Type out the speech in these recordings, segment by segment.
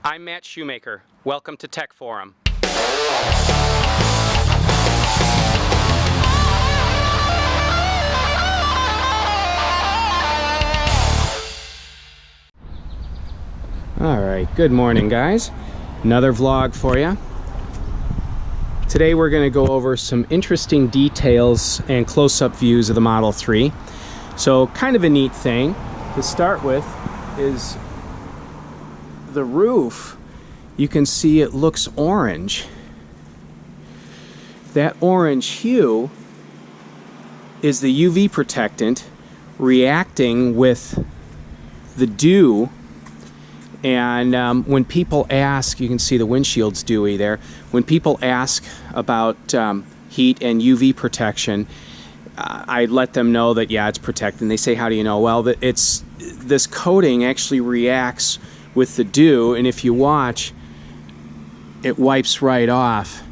I'm Matt Shoemaker. Welcome to Tech Forum. Alright, good morning guys. Another vlog for you. Today we're going to go over some interesting details and close-up views of the Model 3. So kind of a neat thing to start with is the roof. You can see it looks orange. That orange hue is the UV protectant reacting with the dew. And when people ask, you can see the windshield's dewy there. When people ask about heat and UV protection, I let them know that yeah, it's protected. And they say, how do you know? Well, this coating actually reacts with the dew, and if you watch, it wipes right off.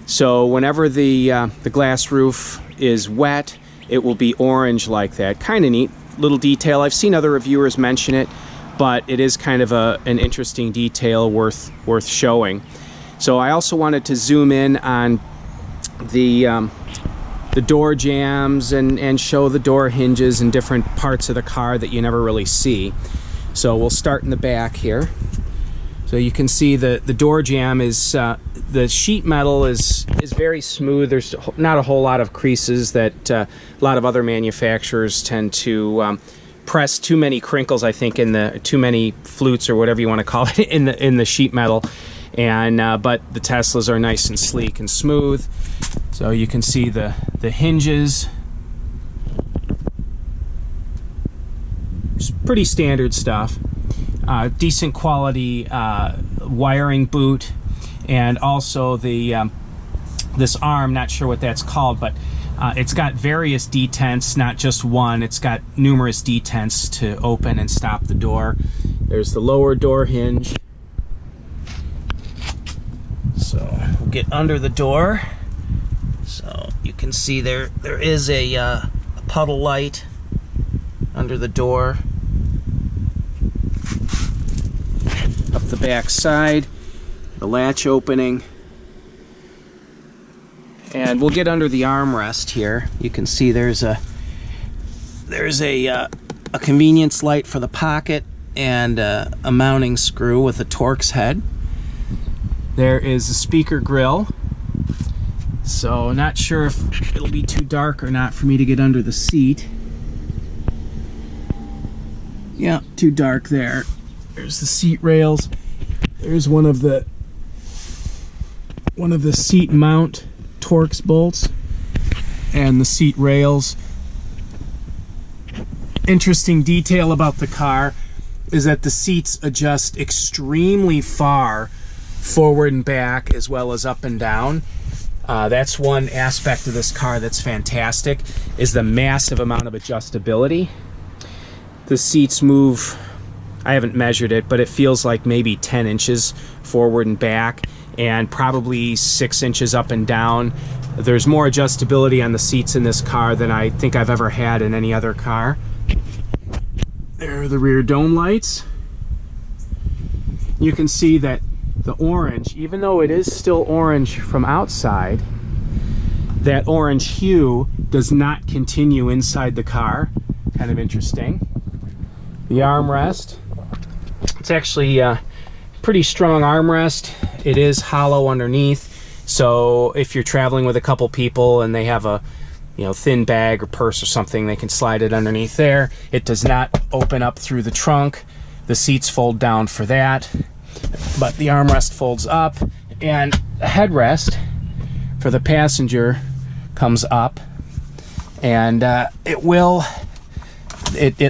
So whenever the glass roof is wet, it will be orange like that. Kind of neat little detail. I've seen other reviewers mention it, but it is kind of an interesting detail worth showing. So I also wanted to zoom in on the door jambs and show the door hinges and different parts of the car that you never really see. So we'll start in the back here. So you can see the door jamb is, the sheet metal is very smooth. There's not a whole lot of creases that a lot of other manufacturers tend to press too many crinkles, I think, too many flutes or whatever you want to call it in the sheet metal. And but the Teslas are nice and sleek and smooth. So you can see the hinges. It's pretty standard stuff. Decent quality wiring boot, and also the this arm, not sure what that's called, but it's got various detents, not just one. It's got numerous detents to open and stop the door. There's the lower door hinge. So we'll get under the door. So you can see there is a puddle light under the door. Up the back side, the latch opening. And we'll get under the armrest here. You can see there's a convenience light for the pocket and a mounting screw with a Torx head. There is a speaker grill. So not sure if it'll be too dark or not for me to get under the seat. Yeah, too dark there. There's the seat rails. There's one of the seat mount Torx bolts and the seat rails. Interesting detail about the car is that the seats adjust extremely far forward and back as well as up and down. That's one aspect of this car that's fantastic, is the massive amount of adjustability. The seats move, I haven't measured it, but it feels like maybe 10 inches forward and back, and probably 6 inches up and down. There's more adjustability on the seats in this car than I think I've ever had in any other car. There are the rear dome lights. You can see that the orange, even though it is still orange from outside, that orange hue does not continue inside the car. Kind of interesting. The armrest. It's actually a pretty strong armrest. It is hollow underneath, so if you're traveling with a couple people and they have a thin bag or purse or something, they can slide it underneath there. It does not open up through the trunk. The seats fold down for that, but the armrest folds up, and the headrest for the passenger comes up, and it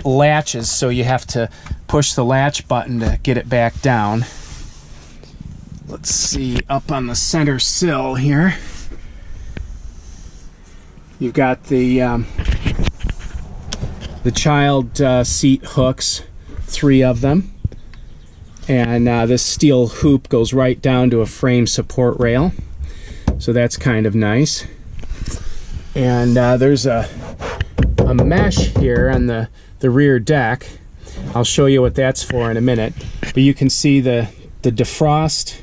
latches, so you have to push the latch button to get it back down. Let's see, up on the center sill here, you've got the child seat hooks, 3 of them, and this steel hoop goes right down to a frame support rail, so that's kind of nice. And there's a mesh here on the rear deck. I'll show you what that's for in a minute, but you can see the the defrost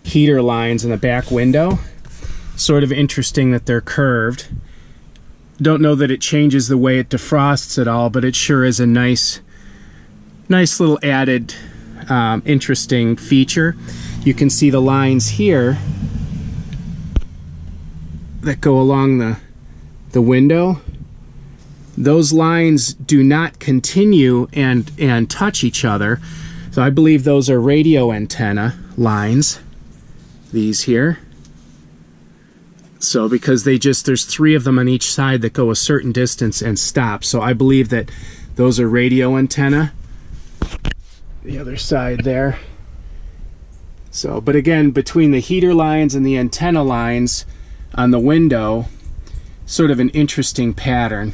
heater lines in the back window. Sort of interesting that they're curved. Don't know that it changes the way it defrosts at all, but it sure is a nice little added interesting feature. You can see the lines here that go along the window. Those lines do not continue and touch each other. So I believe those are radio antenna lines, these here. So because there's 3 of them on each side that go a certain distance and stop. So I believe that those are radio antenna. The other side there. So, but again, between the heater lines and the antenna lines on the window, sort of an interesting pattern.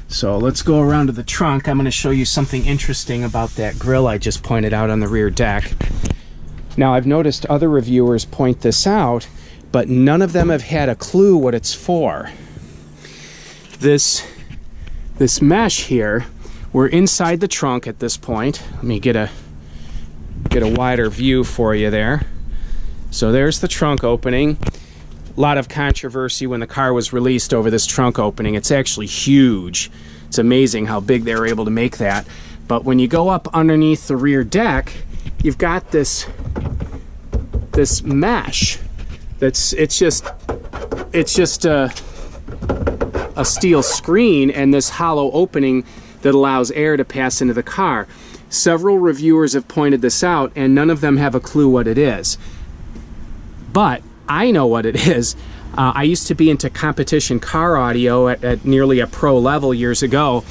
So let's go around to the trunk. I'm going to show you something interesting about that grill I just pointed out on the rear deck. Now, I've noticed other reviewers point this out, but none of them have had a clue what it's for. This mesh here, we're inside the trunk at this point. Let me get a wider view for you there. So there's the trunk opening. A lot of controversy when the car was released over this trunk opening. It's actually huge. It's amazing how big they were able to make that. But when you go up underneath the rear deck, you've got this mesh. It's just a steel screen and this hollow opening that allows air to pass into the car. Several reviewers have pointed this out, and none of them have a clue what it is. But I know what it is. I used to be into competition car audio at nearly a pro level years ago,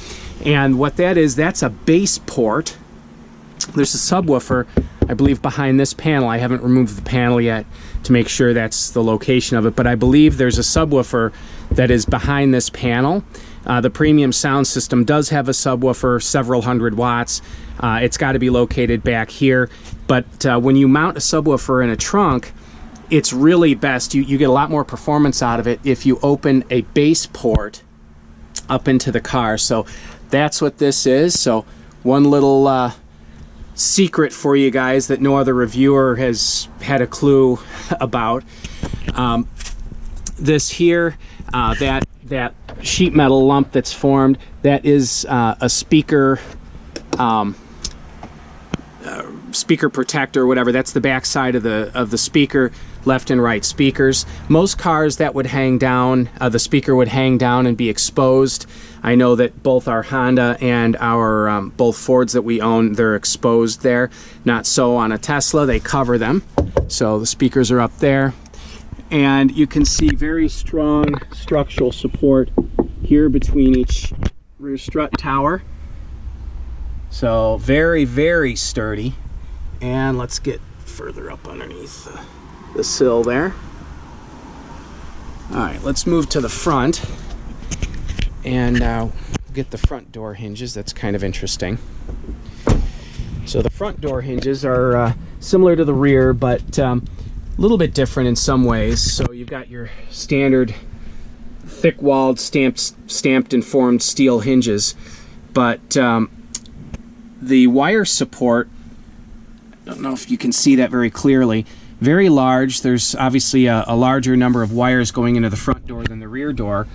and what that is, that's a bass port. There's a subwoofer, I believe, behind this panel. I haven't removed the panel yet to make sure that's the location of it, but I believe there's a subwoofer that is behind this panel. The premium sound system does have a subwoofer, several hundred watts. It's got to be located back here, but when you mount a subwoofer in a trunk, it's really best, you get a lot more performance out of it if you open a bass port up into the car. So that's what this is. So one little secret for you guys that no other reviewer has had a clue about. This here, that sheet metal lump that's formed, that is a speaker speaker protector or whatever. That's the back side of the speaker, left and right speakers. Most cars that would hang down, the speaker would hang down and be exposed. I know that both our Honda and our both Fords that we own, they're exposed there. Not so on a Tesla, they cover them. So the speakers are up there. And you can see very strong structural support here between each rear strut tower. So very, very sturdy. And let's get further up underneath the sill there. All right, let's move to the front and get the front door hinges. That's kind of interesting. So the front door hinges are similar to the rear, but a little bit different in some ways. So you've got your standard thick-walled, stamped and formed steel hinges, but the wire support, I don't know if you can see that very clearly, very large. There's obviously a larger number of wires going into the front door than the rear door,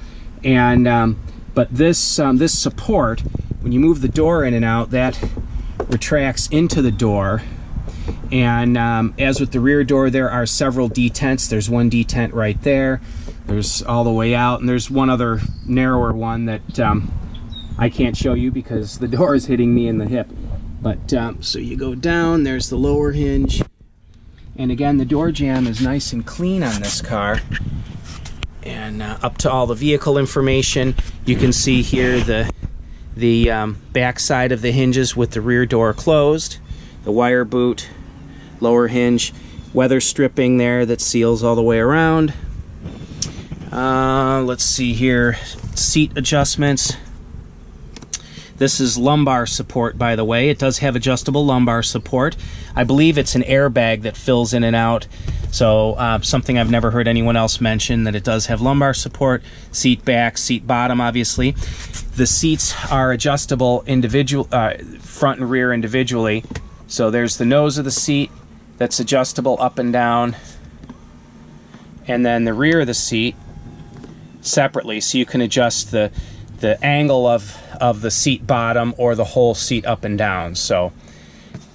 and but this support, when you move the door in and out, that retracts into the door. And as with the rear door, there are several detents. There's one detent right there. There's all the way out, and there's one other narrower one that I can't show you because the door is hitting me in the hip. But so you go down, there's the lower hinge. And again, the door jamb is nice and clean on this car. And up to all the vehicle information, you can see here the back side of the hinges with the rear door closed, the wire boot, lower hinge, weather stripping there that seals all the way around. Let's see here, seat adjustments. This is lumbar support, by the way. It does have adjustable lumbar support. I believe it's an airbag that fills in and out. So something I've never heard anyone else mention, that it does have lumbar support. Seat back, seat bottom, obviously. The seats are adjustable front and rear individually. So there's the nose of the seat, that's adjustable up and down, and then the rear of the seat separately, so you can adjust the angle of the seat bottom or the whole seat up and down. So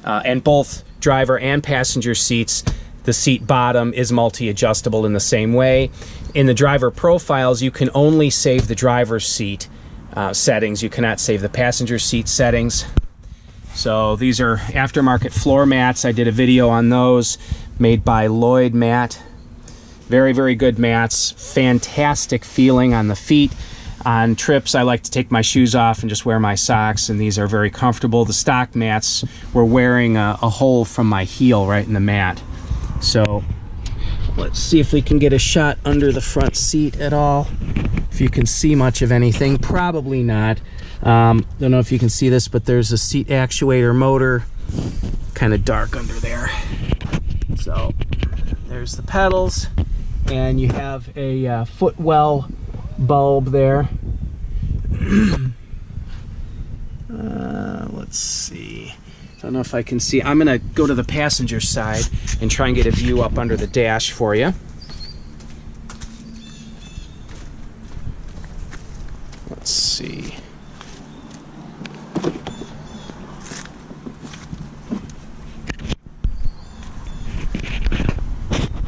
and both driver and passenger seats, the seat bottom is multi-adjustable in the same way. In the driver profiles, you can only save the driver's seat settings. You cannot save the passenger seat settings. So these are aftermarket floor mats. I did a video on those, made by Lloyd Mat. Very, very good mats. Fantastic feeling on the feet. On trips, I like to take my shoes off and just wear my socks, and these are very comfortable. The stock mats were wearing a hole from my heel right in the mat. So let's see if we can get a shot under the front seat at all. If you can see much of anything, probably not. Don't know if you can see this, but there's a seat actuator motor, kind of dark under there. So there's the pedals, and you have a footwell bulb there. Let's see. Don't know if I can see. I'm gonna go to the passenger side and try and get a view up under the dash for you. Let's see.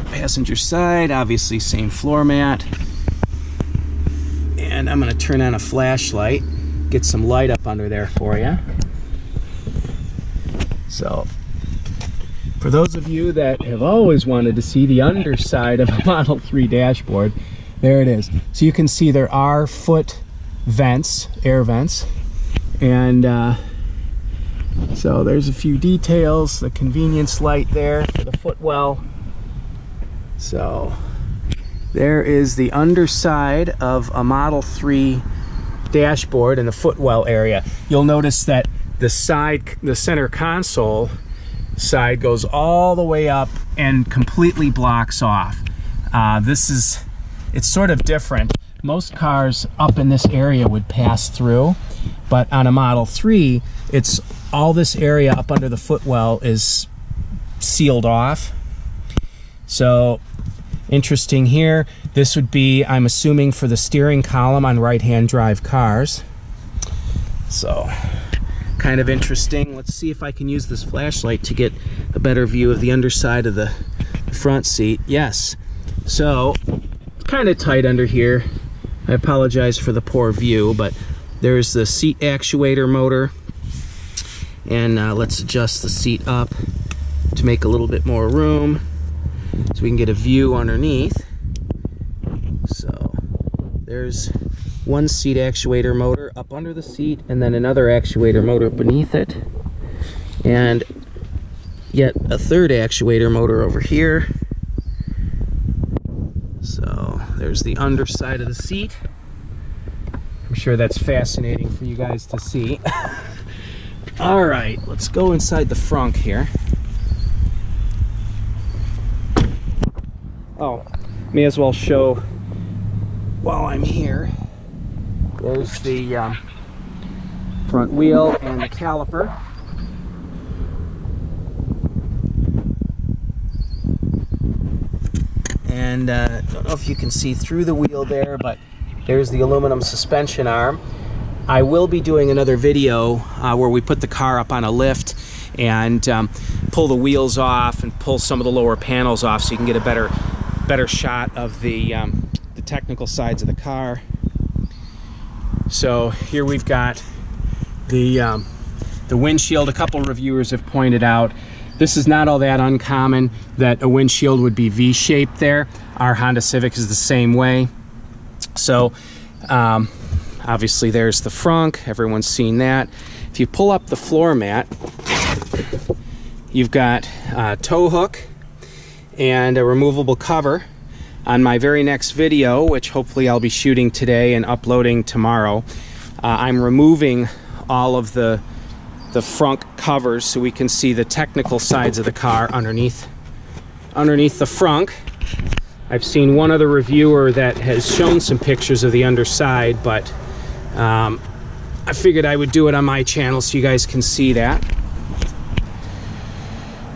Passenger side, obviously same floor mat. And I'm going to turn on a flashlight, get some light up under there for you. So, for those of you that have always wanted to see the underside of a Model 3 dashboard, there it is. So you can see there are foot vents, air vents, and so there's a few details, the convenience light there for the footwell. So there is the underside of a Model 3 dashboard in the footwell area. You'll notice that the center console side goes all the way up and completely blocks off. It's sort of different. Most cars up in this area would pass through, but on a Model 3, it's all this area up under the footwell is sealed off. So interesting here, this would be, I'm assuming, for the steering column on right-hand drive cars. So kind of interesting. Let's see if I can use this flashlight to get a better view of the underside of the front seat. Yes, so it's kind of tight under here. I apologize for the poor view, but there's the seat actuator motor, and let's adjust the seat up to make a little bit more room so we can get a view underneath. So there's one seat actuator motor up under the seat, and then another actuator motor beneath it, and yet a third actuator motor over here. So there's the underside of the seat. I'm sure that's fascinating for you guys to see. All right, let's go inside the frunk here. Oh, may as well show while I'm here. There's the front wheel and the caliper. And don't know if you can see through the wheel there, but there's the aluminum suspension arm. I will be doing another video where we put the car up on a lift and pull the wheels off and pull some of the lower panels off so you can get a better shot of the technical sides of the car. So here we've got the windshield. A couple reviewers have pointed out this is not all that uncommon that a windshield would be V-shaped there. Our Honda Civic is the same way. So obviously there's the frunk, everyone's seen that. If you pull up the floor mat, you've got a tow hook and a removable cover. On my very next video, which hopefully I'll be shooting today and uploading tomorrow, I'm removing all of the frunk covers so we can see the technical sides of the car underneath the frunk. I've seen one other reviewer that has shown some pictures of the underside, but I figured I would do it on my channel so you guys can see that.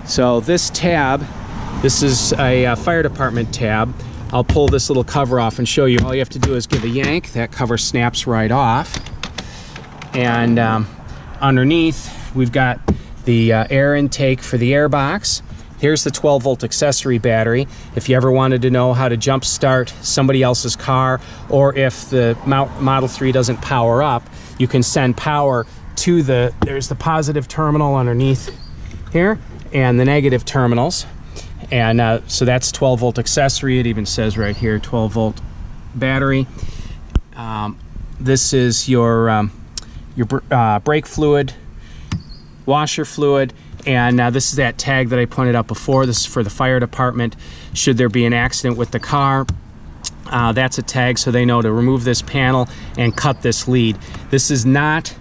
So this tab, this is a fire department tab. I'll pull this little cover off and show you. All you have to do is give a yank. That cover snaps right off. And underneath, we've got the air intake for the air box. Here's the 12-volt accessory battery. If you ever wanted to know how to jump start somebody else's car, or if the Model 3 doesn't power up, you can send power to there's the positive terminal underneath here, and the negative terminals. And so that's 12-volt accessory. It even says right here, 12-volt battery. This is your brake fluid, washer fluid, and this is that tag that I pointed out before. This is for the fire department. Should there be an accident with the car, that's a tag so they know to remove this panel and cut this lead. This is not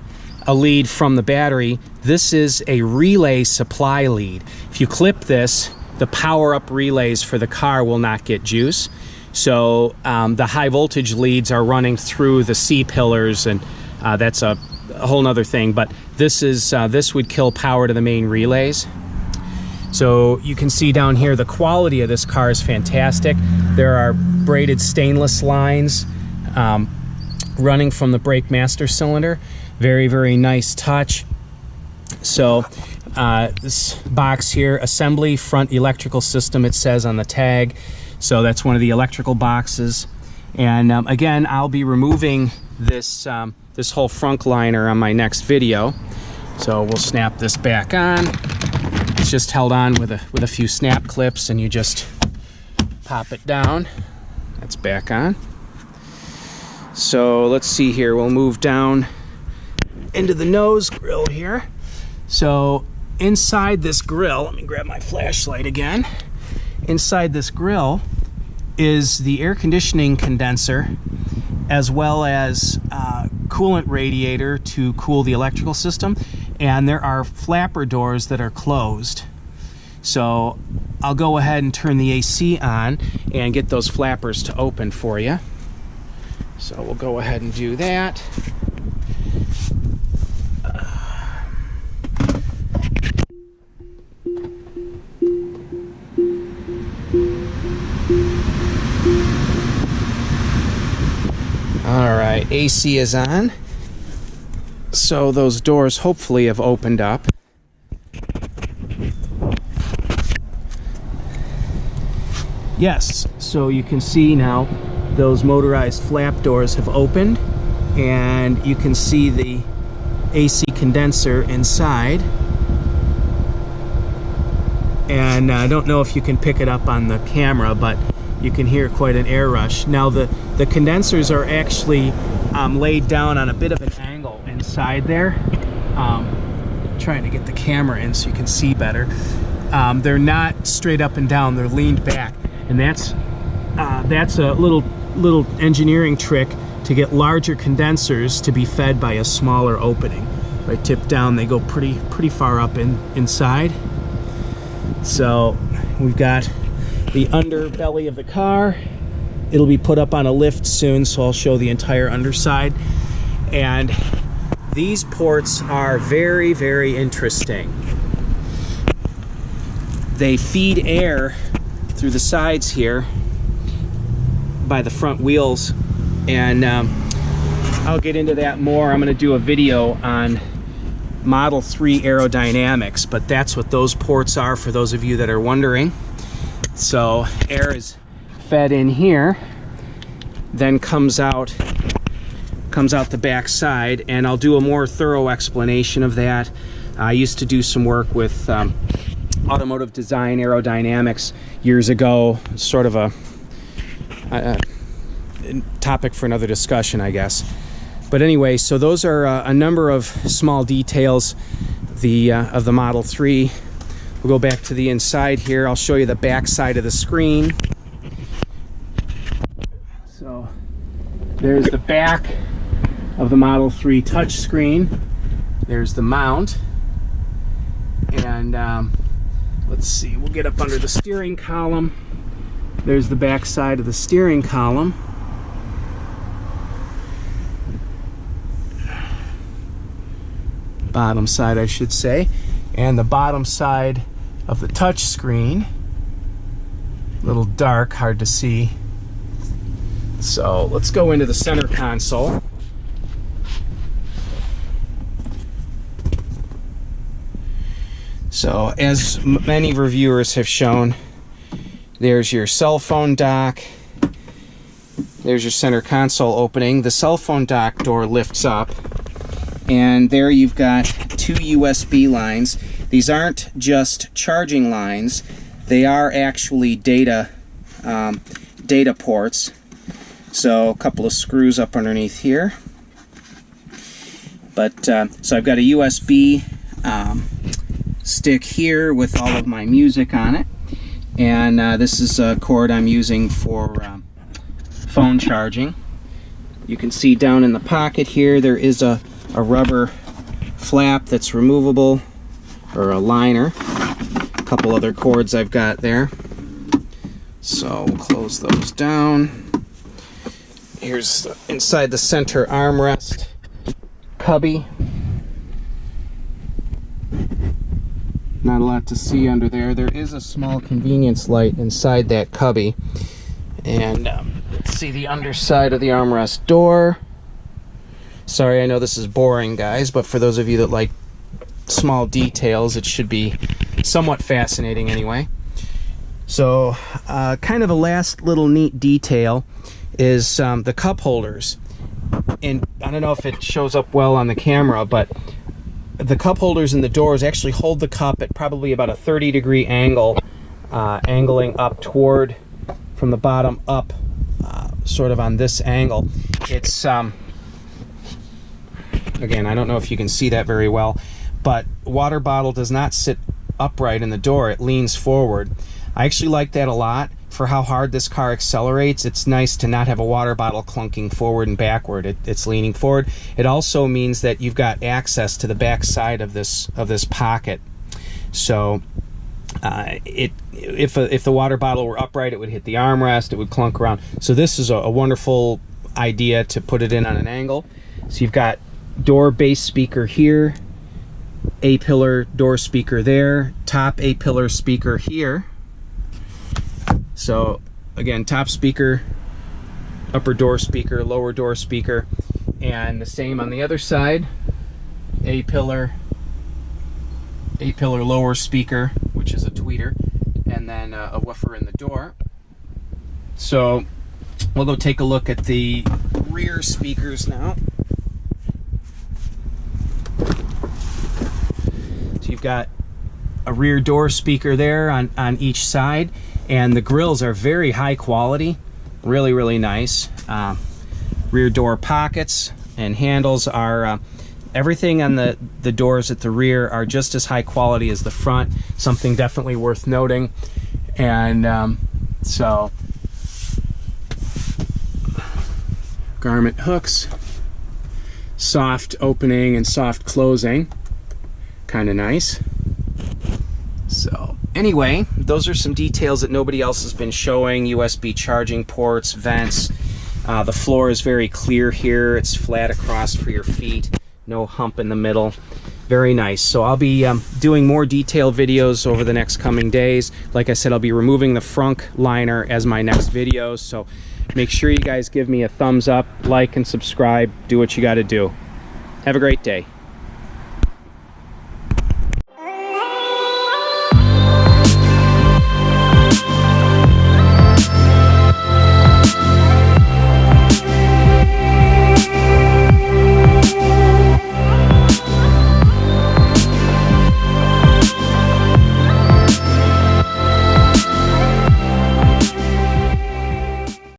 a lead from the battery. This is a relay supply lead. If you clip this, the power-up relays for the car will not get juice. So the high voltage leads are running through the C-pillars, and that's a whole nother thing, but this would kill power to the main relays. So you can see down here the quality of this car is fantastic. There are braided stainless lines running from the brake master cylinder. Very, very nice touch. So this box here, assembly front electrical system, it says on the tag. So that's one of the electrical boxes. And again, I'll be removing this this whole front liner on my next video. So we'll snap this back on. It's just held on with a few snap clips, and you just pop it down. That's back on. So let's see here. We'll move down into the nose grill here. So inside this grill, let me grab my flashlight again. Inside this grill is the air conditioning condenser, as well as coolant radiator to cool the electrical system, and there are flapper doors that are closed. So I'll go ahead and turn the AC on and get those flappers to open for you. So we'll go ahead and do that. All right, AC is on. So those doors hopefully have opened up. Yes, so you can see now those motorized flap doors have opened, and you can see the AC condenser inside. And I don't know if you can pick it up on the camera, but you can hear quite an air rush. Now the condensers are actually laid down on a bit of an angle inside there. Trying to get the camera in so you can see better. They're not straight up and down, they're leaned back. And that's a little engineering trick to get larger condensers to be fed by a smaller opening. If I tip down, they go pretty far up inside. So we've got the underbelly of the car. It'll be put up on a lift soon, so I'll show the entire underside. And these ports are very, very interesting. They feed air through the sides here by the front wheels, and I'll get into that more. I'm going to do a video on Model 3 aerodynamics, but that's what those ports are for those of you that are wondering. So air is fed in here, then comes out the back side, and I'll do a more thorough explanation of that. I used to do some work with automotive design aerodynamics years ago, sort of a topic for another discussion, I guess. But anyway, so those are a number of small details of the Model 3. We'll go back to the inside here. I'll show you the back side of the screen. So there's the back of the Model 3 touchscreen. There's the mount. And let's see, we'll get up under the steering column. There's the back side of the steering column. Bottom side, I should say. And the bottom side of the touch screen. A little dark, hard to see. So let's go into the center console. So as many reviewers have shown, there's your cell phone dock. There's your center console opening. The cell phone dock door lifts up, and there you've got two USB lines. These aren't just charging lines. They are actually data ports. So a couple of screws up underneath here. But so I've got a USB stick here with all of my music on it, and this is a cord I'm using for phone charging. You can see down in the pocket here there is a rubber flap that's removable, or a liner. A couple other cords I've got there. So we'll close those down. Here's inside the center armrest cubby. Not a lot to see under there. There is a small convenience light inside that cubby. And let's see the underside of the armrest door. Sorry, I know this is boring, guys, but for those of you that like small details, it should be somewhat fascinating anyway. So kind of a last little neat detail is the cup holders. And I don't know if it shows up well on the camera, but the cup holders in the doors actually hold the cup at probably about a 30-degree angle, angling up toward, from the bottom up, sort of on this angle. It's, again, I don't know if you can see that very well, but water bottle does not sit upright in the door. It leans forward. I actually like that a lot. For how hard this car accelerates, it's nice to not have a water bottle clunking forward and backward. It's leaning forward. It also means that you've got access to the back side of this pocket. So if the water bottle were upright, it would hit the armrest, it would clunk around. So this is a wonderful idea to put it in on an angle. So you've got door bass speaker here, A-pillar door speaker there, top A-pillar speaker here. So again, top speaker, upper door speaker, lower door speaker, and the same on the other side. A-pillar lower speaker, which is a tweeter, and then a woofer in the door. So we'll go take a look at the rear speakers now. So you've got a rear door speaker there on each side. And the grills are very high quality, really nice. Rear door pockets and handles are, everything on the doors at the rear are just as high quality as the front, something definitely worth noting. And so, garment hooks, soft opening and soft closing, kind of nice. So anyway, those are some details that nobody else has been showing. USB charging ports, vents. The floor is very clear here. It's flat across for your feet. No hump in the middle. Very nice. So I'll be doing more detailed videos over the next coming days. Like I said, I'll be removing the frunk liner as my next video. So make sure you guys give me a thumbs up, like and subscribe. Do what you got to do. Have a great day.